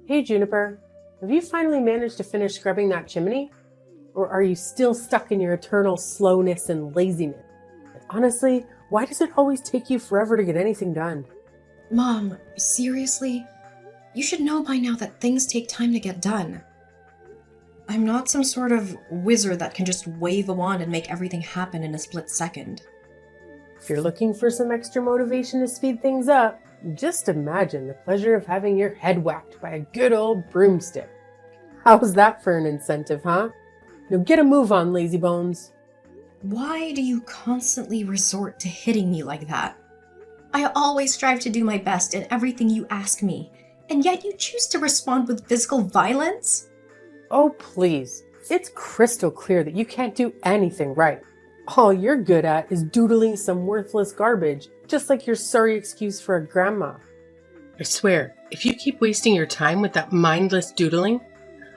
Hey Juniper, have you finally managed to finish scrubbing that chimney? Or are you still stuck in your eternal slowness and laziness? Honestly, why does it always take you forever to get anything done? Mom, seriously? You should know by now that things take time to get done. I'm not some sort of wizard that can just wave a wand and make everything happen in a split second. If you're looking for some extra motivation to speed things up, just imagine the pleasure of having your head whacked by a good old broomstick. How's that for an incentive, huh? Now get a move on, lazy bones. Why do you constantly resort to hitting me like that? I always strive to do my best in everything you ask me, and yet you choose to respond with physical violence? Oh, please. It's crystal clear that you can't do anything right. All you're good at is doodling some worthless garbage, just like your sorry excuse for a grandma. I swear, if you keep wasting your time with that mindless doodling,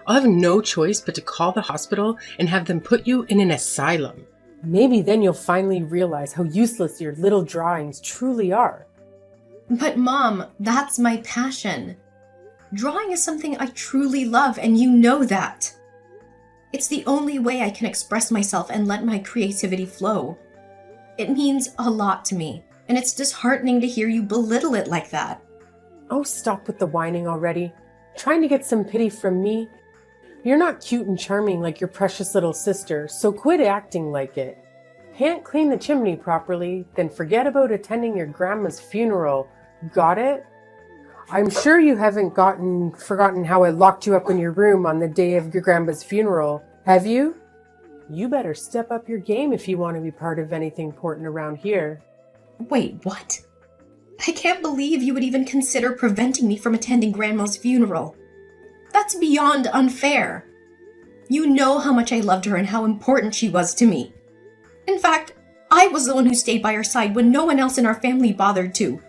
I'll have no choice but to call the hospital and have them put you in an asylum. Maybe then you'll finally realize how useless your little drawings truly are. But Mom, that's my passion. Drawing is something I truly love, and you know that. It's the only way I can express myself and let my creativity flow. It means a lot to me, and it's disheartening to hear you belittle it like that. Oh, stop with the whining already. Trying to get some pity from me? You're not cute and charming like your precious little sister, so quit acting like it. Can't clean the chimney properly, then forget about attending your grandma's funeral. Got it? I'm sure you haven't forgotten how I locked you up in your room on the day of your grandma's funeral, have you? You better step up your game if you want to be part of anything important around here. Wait, what? I can't believe you would even consider preventing me from attending Grandma's funeral. That's beyond unfair. You know how much I loved her and how important she was to me. In fact, I was the one who stayed by her side when no one else in our family bothered to.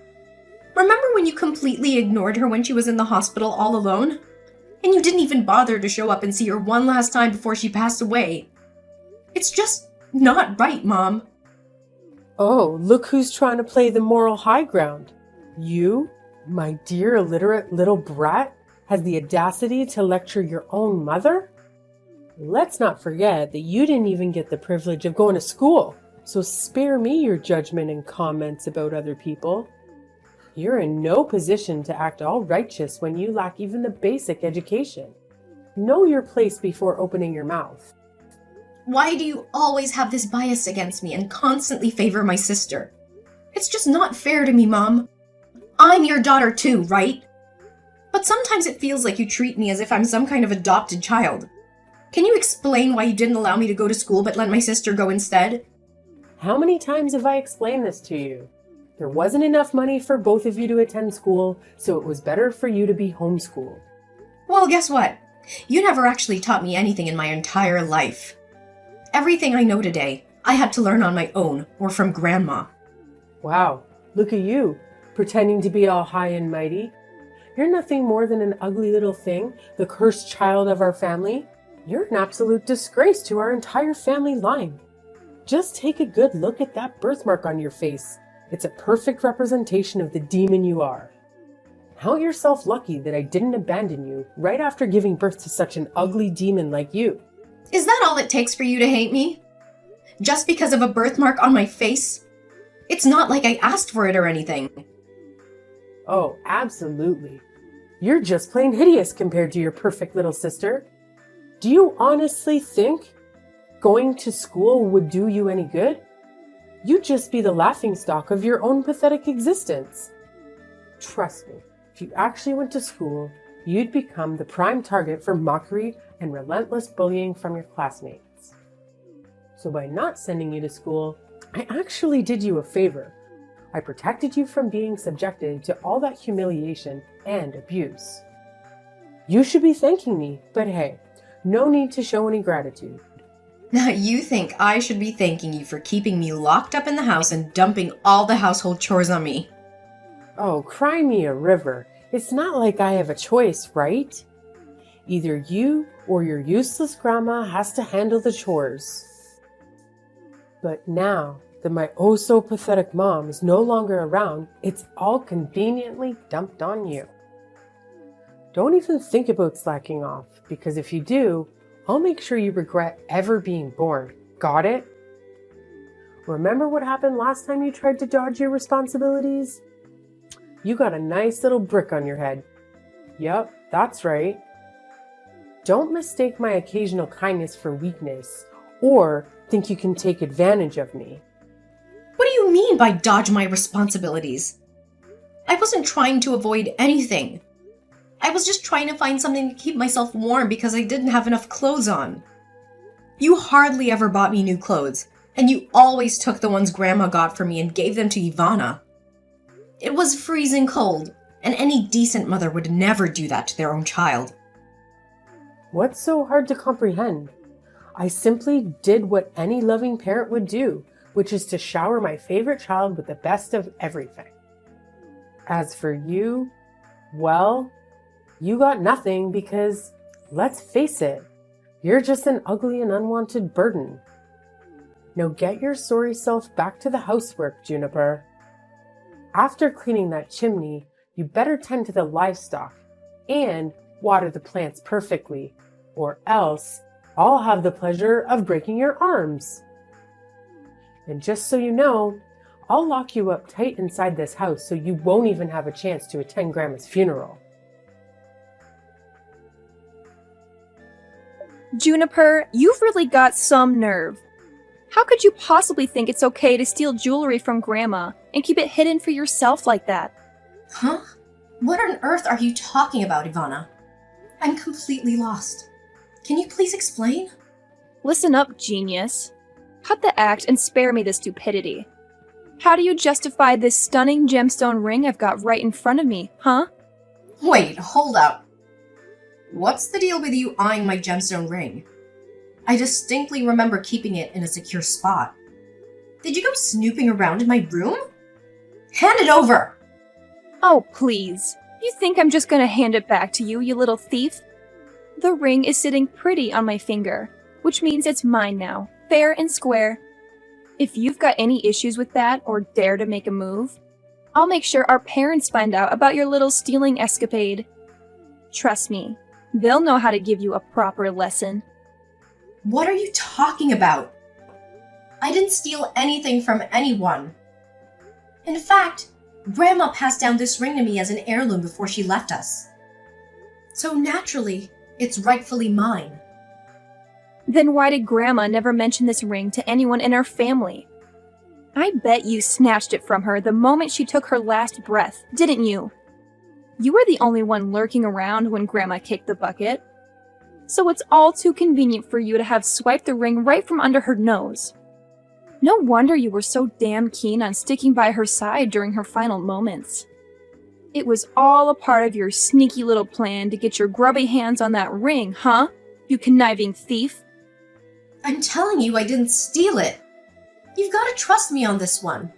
Remember when you completely ignored her when she was in the hospital all alone? And you didn't even bother to show up and see her one last time before she passed away. It's just not right, Mom. Oh, look who's trying to play the moral high ground. You, my dear illiterate little brat, has the audacity to lecture your own mother? Let's not forget that you didn't even get the privilege of going to school, so spare me your judgment and comments about other people. You're in no position to act all righteous when you lack even the basic education. Know your place before opening your mouth. Why do you always have this bias against me and constantly favor my sister? It's just not fair to me, Mom. I'm your daughter too, right? But sometimes it feels like you treat me as if I'm some kind of adopted child. Can you explain why you didn't allow me to go to school but let my sister go instead? How many times have I explained this to you? There wasn't enough money for both of you to attend school, so it was better for you to be homeschooled. Well, guess what? You never actually taught me anything in my entire life. Everything I know today, I had to learn on my own or from Grandma. Wow, look at you, pretending to be all high and mighty. You're nothing more than an ugly little thing, the cursed child of our family. You're an absolute disgrace to our entire family line. Just take a good look at that birthmark on your face. It's a perfect representation of the demon you are. Count yourself lucky that I didn't abandon you right after giving birth to such an ugly demon like you. Is that all it takes for you to hate me? Just because of a birthmark on my face? It's not like I asked for it or anything. Oh, absolutely. You're just plain hideous compared to your perfect little sister. Do you honestly think going to school would do you any good? You'd just be the laughingstock of your own pathetic existence. Trust me, if you actually went to school, you'd become the prime target for mockery and relentless bullying from your classmates. So by not sending you to school, I actually did you a favor. I protected you from being subjected to all that humiliation and abuse. You should be thanking me, but hey, no need to show any gratitude. Now you think I should be thanking you for keeping me locked up in the house and dumping all the household chores on me. Oh, cry me a river. It's not like I have a choice, right? Either you or your useless grandma has to handle the chores. But now that my oh-so-pathetic mom is no longer around, it's all conveniently dumped on you. Don't even think about slacking off, because if you do, I'll make sure you regret ever being born. Got it? Remember what happened last time you tried to dodge your responsibilities? You got a nice little brick on your head. Yep, that's right. Don't mistake my occasional kindness for weakness, or think you can take advantage of me. What do you mean by dodge my responsibilities? I wasn't trying to avoid anything. I was just trying to find something to keep myself warm because I didn't have enough clothes on. You hardly ever bought me new clothes, and you always took the ones Grandma got for me and gave them to Ivana. It was freezing cold, and any decent mother would never do that to their own child. What's so hard to comprehend? I simply did what any loving parent would do, which is to shower my favorite child with the best of everything. As for you, well, you got nothing because, let's face it, you're just an ugly and unwanted burden. Now get your sorry self back to the housework, Juniper. After cleaning that chimney, you better tend to the livestock and water the plants perfectly, or else I'll have the pleasure of breaking your arms. And just so you know, I'll lock you up tight inside this house so you won't even have a chance to attend Grandma's funeral. Juniper, you've really got some nerve. How could you possibly think it's okay to steal jewelry from Grandma and keep it hidden for yourself like that? Huh? What on earth are you talking about, Ivana? I'm completely lost. Can you please explain? Listen up, genius. Cut the act and spare me the stupidity. How do you justify this stunning gemstone ring I've got right in front of me, huh? Wait, hold up. What's the deal with you eyeing my gemstone ring? I distinctly remember keeping it in a secure spot. Did you go snooping around in my room? Hand it over! Oh, please. You think I'm just gonna hand it back to you, you little thief? The ring is sitting pretty on my finger, which means it's mine now, fair and square. If you've got any issues with that or dare to make a move, I'll make sure our parents find out about your little stealing escapade. Trust me, they'll know how to give you a proper lesson. What are you talking about? I didn't steal anything from anyone. In fact, Grandma passed down this ring to me as an heirloom before she left us. So naturally, it's rightfully mine. Then why did Grandma never mention this ring to anyone in our family? I bet you snatched it from her the moment she took her last breath, didn't you? You were the only one lurking around when Grandma kicked the bucket. So it's all too convenient for you to have swiped the ring right from under her nose. No wonder you were so damn keen on sticking by her side during her final moments. It was all a part of your sneaky little plan to get your grubby hands on that ring, huh? You conniving thief. I'm telling you I didn't steal it. You've got to trust me on this one.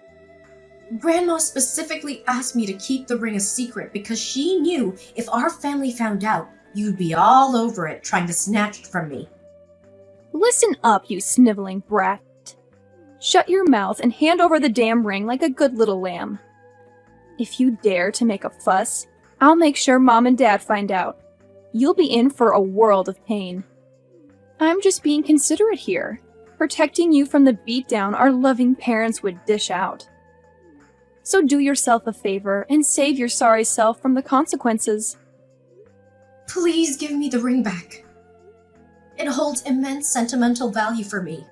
Grandma specifically asked me to keep the ring a secret because she knew if our family found out, you'd be all over it trying to snatch it from me. Listen up, you sniveling brat. Shut your mouth and hand over the damn ring like a good little lamb. If you dare to make a fuss, I'll make sure Mom and Dad find out. You'll be in for a world of pain. I'm just being considerate here, protecting you from the beatdown our loving parents would dish out. So do yourself a favor and save your sorry self from the consequences. Please give me the ring back. It holds immense sentimental value for me.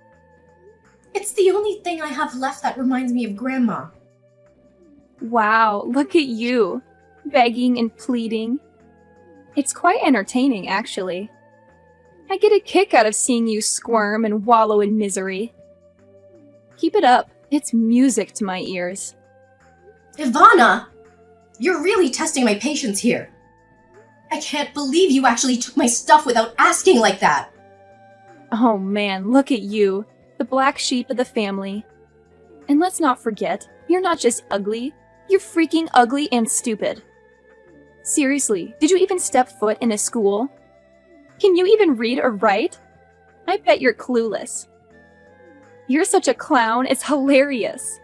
It's the only thing I have left that reminds me of Grandma. Wow, look at you, begging and pleading. It's quite entertaining, actually. I get a kick out of seeing you squirm and wallow in misery. Keep it up, it's music to my ears. Ivana! You're really testing my patience here. I can't believe you actually took my stuff without asking like that. Oh man, look at you, the black sheep of the family. And let's not forget, you're not just ugly, you're freaking ugly and stupid. Seriously, did you even step foot in a school? Can you even read or write? I bet you're clueless. You're such a clown, it's hilarious.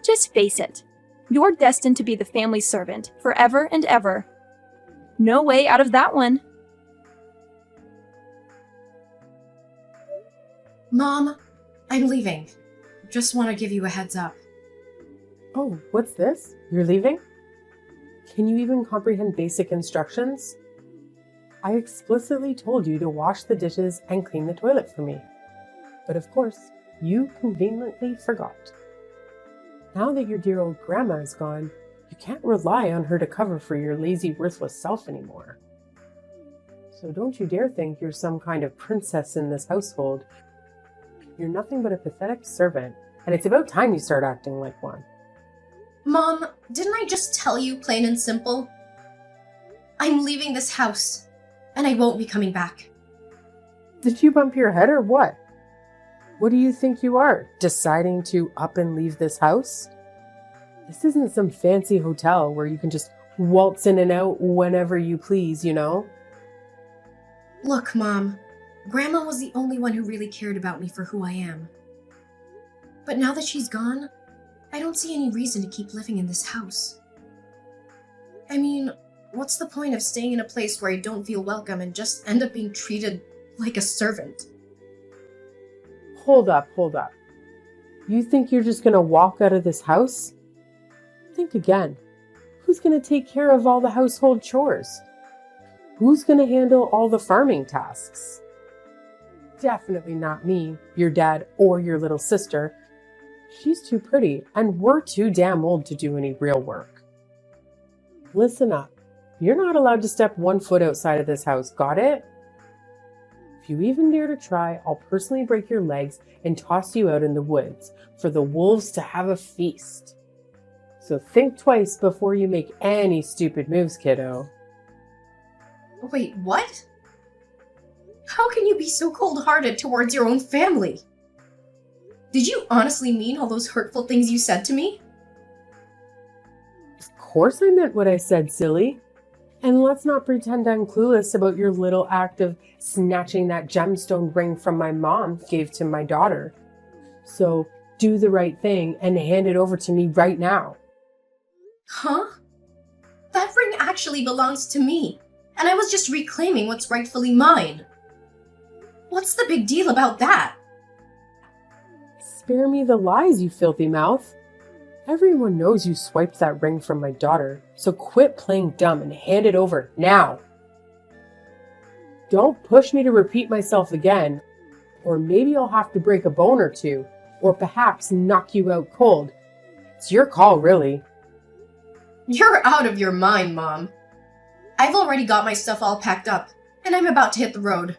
Just face it, you're destined to be the family servant forever and ever. No way out of that one. Mom, I'm leaving. Just want to give you a heads up. Oh, what's this? You're leaving? Can you even comprehend basic instructions? I explicitly told you to wash the dishes and clean the toilet for me. But of course, you conveniently forgot. Now that your dear old grandma is gone, you can't rely on her to cover for your lazy, worthless self anymore. So don't you dare think you're some kind of princess in this household. You're nothing but a pathetic servant, and it's about time you start acting like one. Mom, didn't I just tell you plain and simple? I'm leaving this house, and I won't be coming back. Did you bump your head or what? What do you think you are, deciding to up and leave this house? This isn't some fancy hotel where you can just waltz in and out whenever you please, you know? Look, Mom, Grandma was the only one who really cared about me for who I am. But now that she's gone, I don't see any reason to keep living in this house. I mean, what's the point of staying in a place where I don't feel welcome and just end up being treated like a servant? Hold up. You think you're just gonna walk out of this house? Think again. Who's gonna take care of all the household chores? Who's gonna handle all the farming tasks? Definitely not me, your dad, or your little sister. She's too pretty, and we're too damn old to do any real work. Listen up. You're not allowed to step 1 foot outside of this house, got it? If you even dare to try, I'll personally break your legs and toss you out in the woods for the wolves to have a feast. So think twice before you make any stupid moves, kiddo. Wait, what? How can you be so cold-hearted towards your own family? Did you honestly mean all those hurtful things you said to me? Of course I meant what I said, silly. And let's not pretend I'm clueless about your little act of snatching that gemstone ring from my mom gave to my daughter. So do the right thing and hand it over to me right now. Huh? That ring actually belongs to me, and I was just reclaiming what's rightfully mine. What's the big deal about that? Spare me the lies, you filthy mouth. Everyone knows you swiped that ring from my daughter, so quit playing dumb and hand it over now. Don't push me to repeat myself again, or maybe I'll have to break a bone or two, or perhaps knock you out cold. It's your call, really. You're out of your mind, Mom. I've already got my stuff all packed up, and I'm about to hit the road.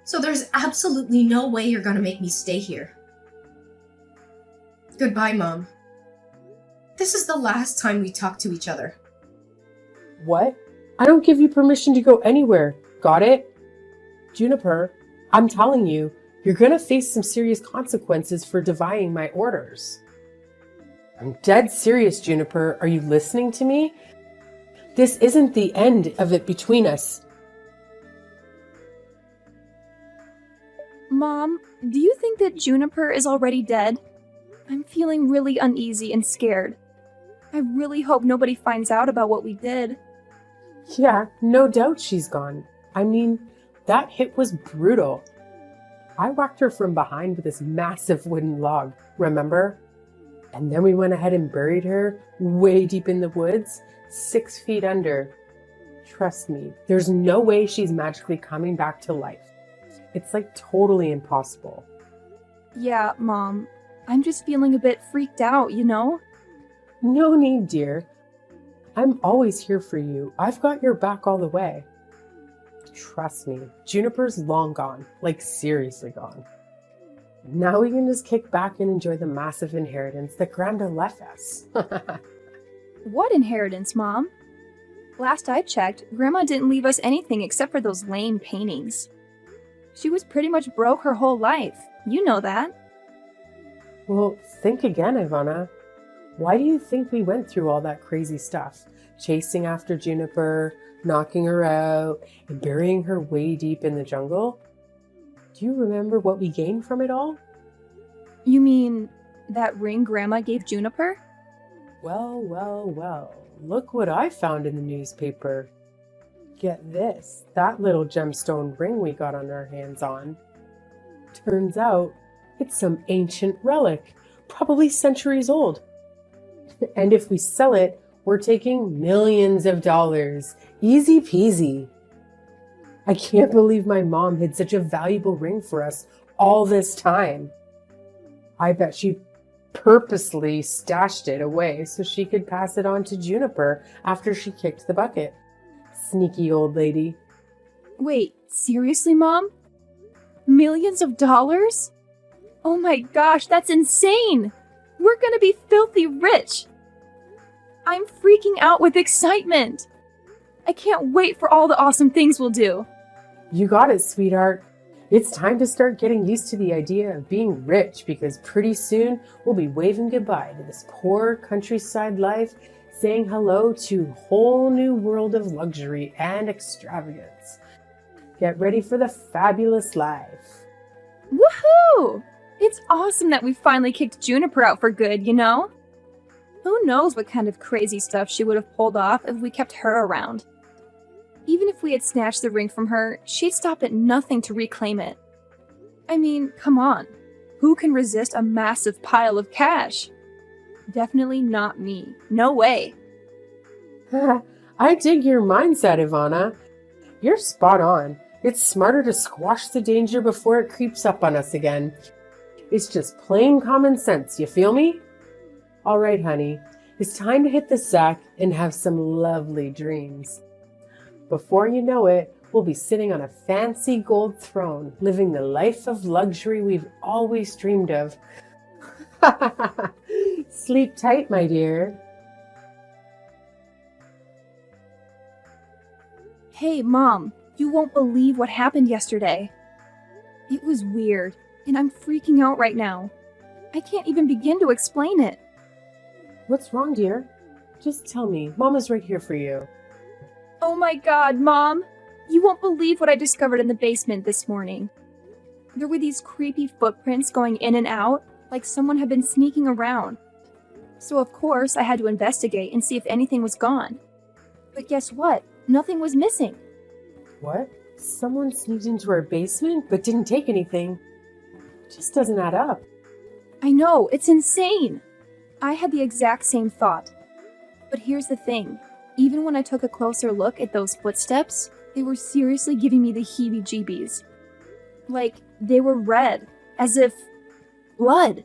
So there's absolutely no way you're gonna make me stay here. Goodbye, Mom. This is the last time we talk to each other. What? I don't give you permission to go anywhere. Got it? Juniper, I'm telling you, you're gonna face some serious consequences for defying my orders. I'm dead serious, Juniper. Are you listening to me? This isn't the end of it between us. Mom, do you think that Juniper is already dead? I'm feeling really uneasy and scared. I really hope nobody finds out about what we did. Yeah, no doubt she's gone. I mean, that hit was brutal. I whacked her from behind with this massive wooden log, remember? And then we went ahead and buried her way deep in the woods, 6 feet under. Trust me, there's no way she's magically coming back to life. It's like totally impossible. Yeah, Mom. I'm just feeling a bit freaked out, you know? No need, dear. I'm always here for you. I've got your back all the way. Trust me, Juniper's long gone, like seriously gone. Now we can just kick back and enjoy the massive inheritance that Granda left us. What inheritance, Mom? Last I checked, Grandma didn't leave us anything except for those lame paintings. She was pretty much broke her whole life. You know that. Well, think again, Ivana. Why do you think we went through all that crazy stuff? Chasing after Juniper, knocking her out, and burying her way deep in the jungle? Do you remember what we gained from it all? You mean that ring Grandma gave Juniper? Well. Look what I found in the newspaper. Get this, that little gemstone ring we got on our hands on. Turns out it's some ancient relic, probably centuries old. And if we sell it, we're taking millions of dollars. Easy peasy. I can't believe my mom hid such a valuable ring for us all this time. I bet she purposely stashed it away so she could pass it on to Juniper after she kicked the bucket. Sneaky old lady. Wait, seriously, Mom? Millions of dollars? Oh my gosh, that's insane! We're gonna be filthy rich! I'm freaking out with excitement! I can't wait for all the awesome things we'll do! You got it, sweetheart. It's time to start getting used to the idea of being rich because pretty soon we'll be waving goodbye to this poor countryside life, saying hello to a whole new world of luxury and extravagance. Get ready for the fabulous life. Woohoo! It's awesome that we finally kicked Juniper out for good, you know? Who knows what kind of crazy stuff she would have pulled off if we kept her around. Even if we had snatched the ring from her, she'd stop at nothing to reclaim it. I mean, come on. Who can resist a massive pile of cash? Definitely not me. No way. I dig your mindset, Ivana. You're spot on. It's smarter to squash the danger before it creeps up on us again. It's just plain common sense, you feel me? All right, honey. It's time to hit the sack and have some lovely dreams. Before you know it, we'll be sitting on a fancy gold throne, living the life of luxury we've always dreamed of. Sleep tight, my dear. Hey, Mom, you won't believe what happened yesterday. It was weird, and I'm freaking out right now. I can't even begin to explain it. What's wrong, dear? Just tell me. Mama's right here for you. Oh my god, Mom! You won't believe what I discovered in the basement this morning. There were these creepy footprints going in and out, like someone had been sneaking around. So of course I had to investigate and see if anything was gone. But guess what? Nothing was missing. What? Someone sneaked into our basement but didn't take anything. Just doesn't add up. I know, it's insane! I had the exact same thought. But here's the thing. Even when I took a closer look at those footsteps, they were seriously giving me the heebie-jeebies. Like, they were red, as if blood.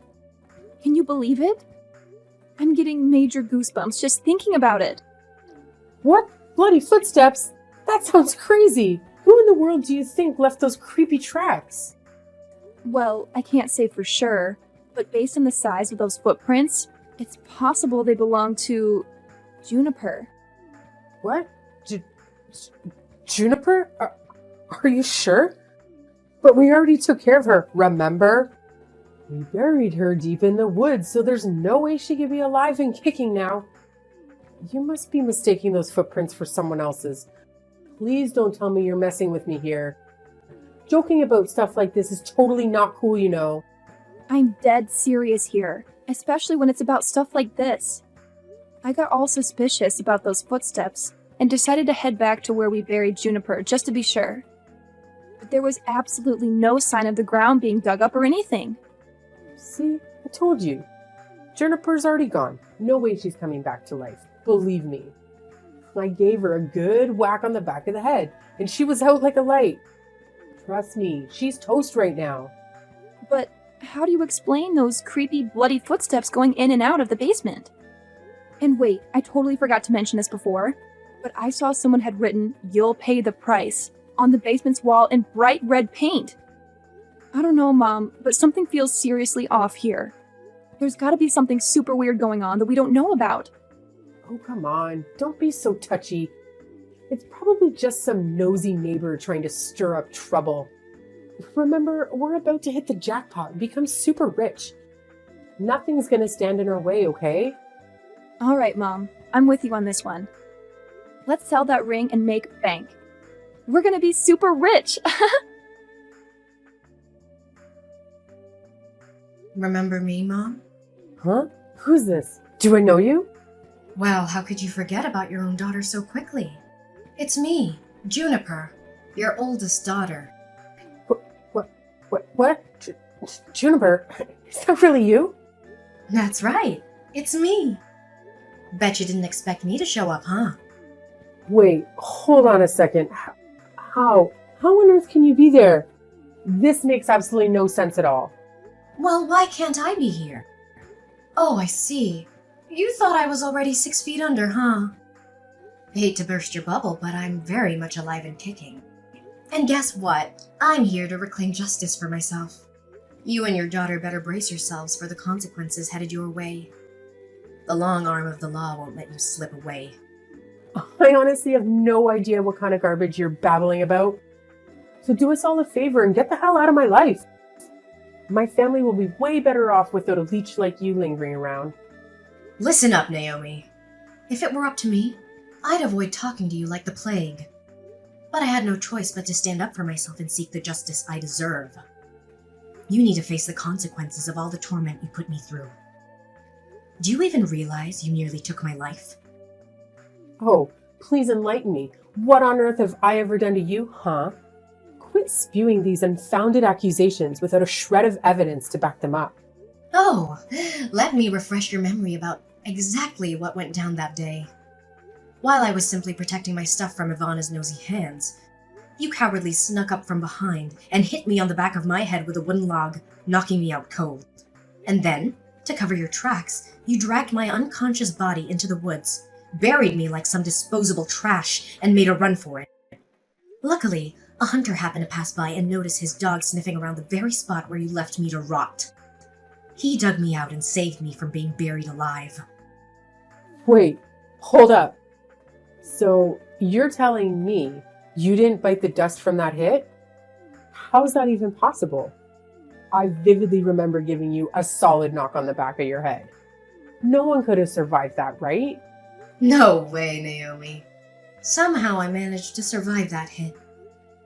Can you believe it? I'm getting major goosebumps just thinking about it. What? Bloody footsteps? That sounds crazy. Who in the world do you think left those creepy tracks? Well, I can't say for sure, but based on the size of those footprints, it's possible they belong to Juniper. What? Juniper? Are you sure? But we already took care of her, remember? We buried her deep in the woods, so there's no way she could be alive and kicking now. You must be mistaking those footprints for someone else's. Please don't tell me you're messing with me here. Joking about stuff like this is totally not cool, you know. I'm dead serious here, especially when it's about stuff like this. I got all suspicious about those footsteps and decided to head back to where we buried Juniper just to be sure. But there was absolutely no sign of the ground being dug up or anything. See, I told you. Juniper's already gone. No way she's coming back to life. Believe me. I gave her a good whack on the back of the head, and she was out like a light. Trust me, she's toast right now. But how do you explain those creepy, bloody footsteps going in and out of the basement? And wait, I totally forgot to mention this before, but I saw someone had written, "You'll pay the price," on the basement's wall in bright red paint. I don't know, Mom, but something feels seriously off here. There's gotta be something super weird going on that we don't know about. Oh, come on. Don't be so touchy. It's probably just some nosy neighbor trying to stir up trouble. Remember, we're about to hit the jackpot and become super rich. Nothing's gonna stand in our way, okay? All right, Mom, I'm with you on this one. Let's sell that ring and make bank. We're gonna be super rich! Remember me, Mom? Huh? Who's this? Do I know you? Well, how could you forget about your own daughter so quickly? It's me, Juniper, your oldest daughter. What? Juniper, is that really you? That's right. It's me. Bet you didn't expect me to show up, huh? Wait, hold on a second. How? How on earth can you be there? This makes absolutely no sense at all. Well, why can't I be here? Oh, I see. You thought I was already 6 feet under, huh? Hate to burst your bubble, but I'm very much alive and kicking. And guess what? I'm here to reclaim justice for myself. You and your daughter better brace yourselves for the consequences headed your way. The long arm of the law won't let you slip away. I honestly have no idea what kind of garbage you're babbling about. So do us all a favor and get the hell out of my life. My family will be way better off without a leech like you lingering around. Listen up, Naomi. If it were up to me, I'd avoid talking to you like the plague. But I had no choice but to stand up for myself and seek the justice I deserve. You need to face the consequences of all the torment you put me through. Do you even realize you nearly took my life? Oh, please enlighten me. What on earth have I ever done to you, huh? Quit spewing these unfounded accusations without a shred of evidence to back them up. Oh, let me refresh your memory about exactly what went down that day. While I was simply protecting my stuff from Ivana's nosy hands, you cowardly snuck up from behind and hit me on the back of my head with a wooden log, knocking me out cold. And then, to cover your tracks, you dragged my unconscious body into the woods, buried me like some disposable trash, and made a run for it. Luckily, a hunter happened to pass by and notice his dog sniffing around the very spot where you left me to rot. He dug me out and saved me from being buried alive. Wait, hold up. So you're telling me you didn't bite the dust from that hit? How is that even possible? I vividly remember giving you a solid knock on the back of your head. No one could have survived that, right? No way, Naomi. Somehow I managed to survive that hit.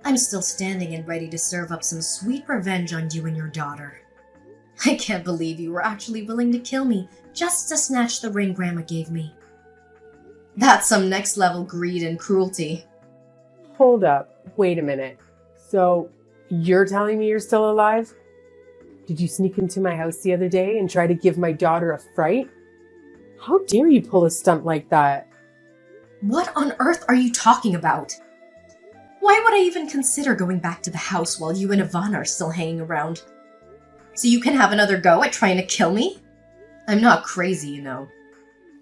I'm still standing and ready to serve up some sweet revenge on you and your daughter. I can't believe you were actually willing to kill me just to snatch the ring Grandma gave me. That's some next level greed and cruelty. Hold up. Wait a minute. So you're telling me you're still alive? Did you sneak into my house the other day and try to give my daughter a fright? How dare you pull a stunt like that? What on earth are you talking about? Why would I even consider going back to the house while you and Ivana are still hanging around? So you can have another go at trying to kill me? I'm not crazy, you know.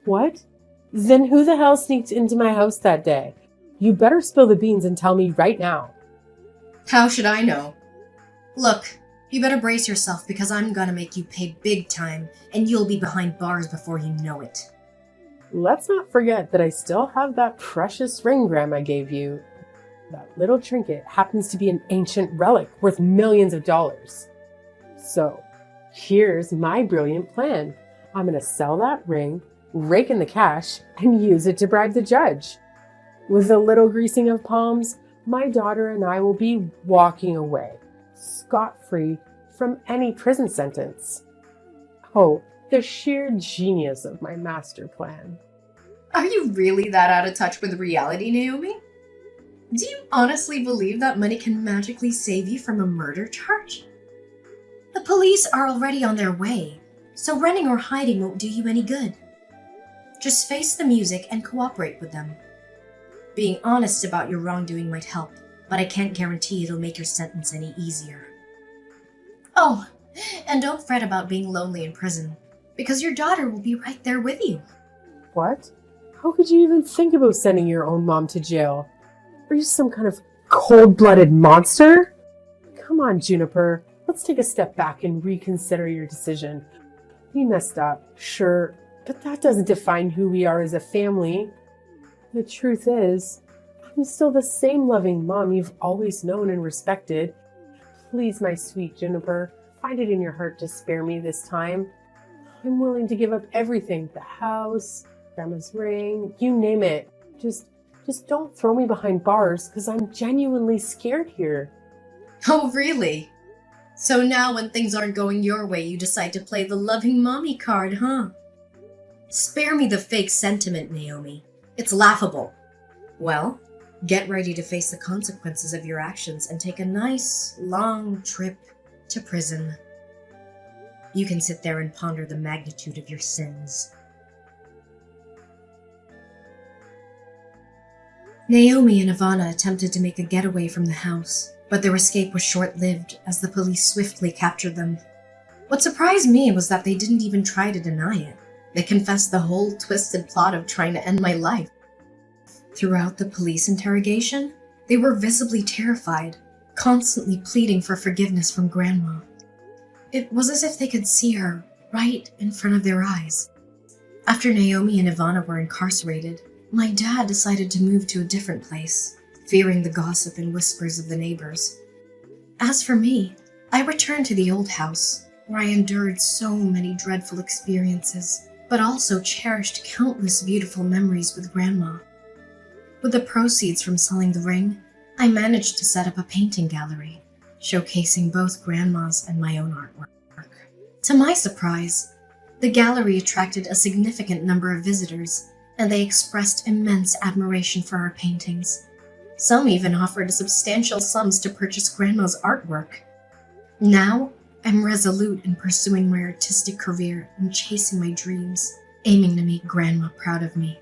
What? Then who the hell sneaked into my house that day? You better spill the beans and tell me right now. How should I know? Look, you better brace yourself because I'm gonna make you pay big time and you'll be behind bars before you know it. Let's not forget that I still have that precious ring Grandma gave you. That little trinket happens to be an ancient relic worth millions of dollars. So, here's my brilliant plan. I'm gonna sell that ring, rake in the cash, and use it to bribe the judge. With a little greasing of palms, my daughter and I will be walking away, scot-free from any prison sentence. Oh, the sheer genius of my master plan. Are you really that out of touch with reality, Naomi? Do you honestly believe that money can magically save you from a murder charge? The police are already on their way, so running or hiding won't do you any good. Just face the music and cooperate with them. Being honest about your wrongdoing might help, but I can't guarantee it'll make your sentence any easier. Oh, and don't fret about being lonely in prison, because your daughter will be right there with you. What? How could you even think about sending your own mom to jail? Are you some kind of cold-blooded monster? Come on, Juniper. Let's take a step back and reconsider your decision. We messed up, sure, but that doesn't define who we are as a family. The truth is, I'm still the same loving mom you've always known and respected. Please, my sweet Juniper, find it in your heart to spare me this time. I'm willing to give up everything, the house, Grandma's ring, you name it. Just don't throw me behind bars, because I'm genuinely scared here. Oh, really? So now when things aren't going your way, you decide to play the loving mommy card, huh? Spare me the fake sentiment, Naomi. It's laughable. Well, Get ready to face the consequences of your actions and take a nice, long trip to prison. You can sit there and ponder the magnitude of your sins. Naomi and Ivana attempted to make a getaway from the house, but their escape was short-lived as the police swiftly captured them. What surprised me was that they didn't even try to deny it. They confessed the whole twisted plot of trying to end my life. Throughout the police interrogation, they were visibly terrified, constantly pleading for forgiveness from Grandma. It was as if they could see her right in front of their eyes. After Naomi and Ivana were incarcerated, my dad decided to move to a different place, fearing the gossip and whispers of the neighbors. As for me, I returned to the old house, where I endured so many dreadful experiences, but also cherished countless beautiful memories with Grandma. With the proceeds from selling the ring, I managed to set up a painting gallery, showcasing both Grandma's and my own artwork. To my surprise, the gallery attracted a significant number of visitors, and they expressed immense admiration for our paintings. Some even offered substantial sums to purchase Grandma's artwork. Now, I'm resolute in pursuing my artistic career and chasing my dreams, aiming to make Grandma proud of me.